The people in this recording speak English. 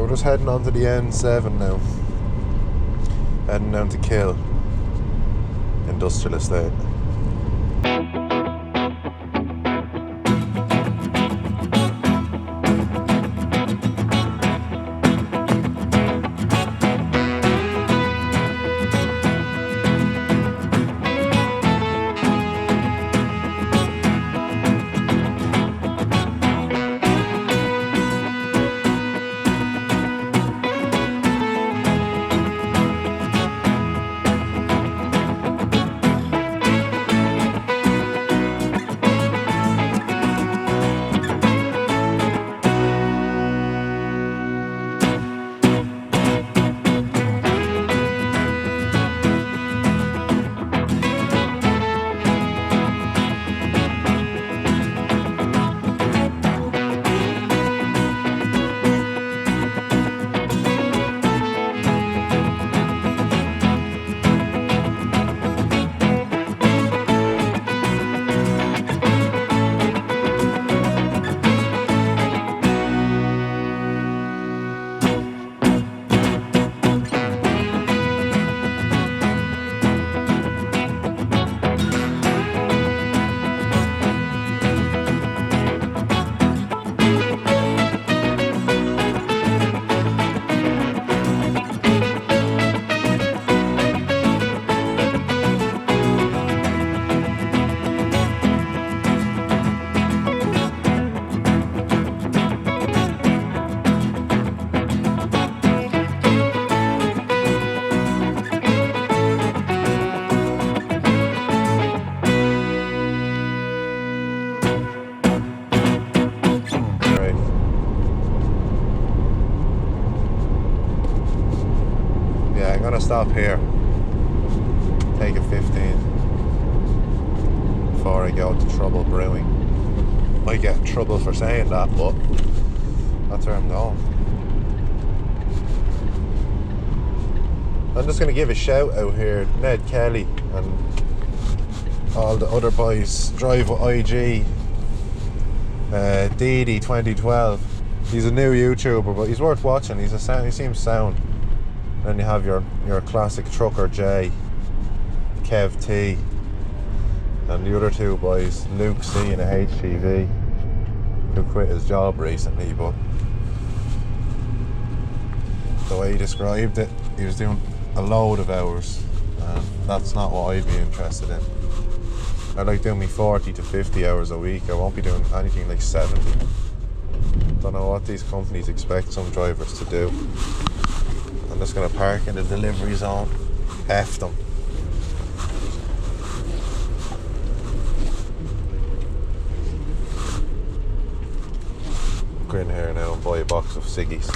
we're just heading on to the N7 now. Heading down to Kill Industrial Estate. I'm gonna stop here, take a 15 before I go to Trouble Brewing. Might get in trouble for saying that, but that's where I'm going. I'm just gonna give a shout out here, Ned Kelly and all the other boys drive with IG, DD 2012. He's a new YouTuber, but he's worth watching. He seems sound. Then you have your classic trucker J, Kev T, and the other two boys, Luke C and a HTV, who quit his job recently, but the way he described it, he was doing a load of hours, and that's not what I'd be interested in. I like doing me 40 to 50 hours a week. I won't be doing anything like 70. Don't know what these companies expect some drivers to do. I'm just going to park in the delivery zone, F them. Go in here now and buy a box of ciggies.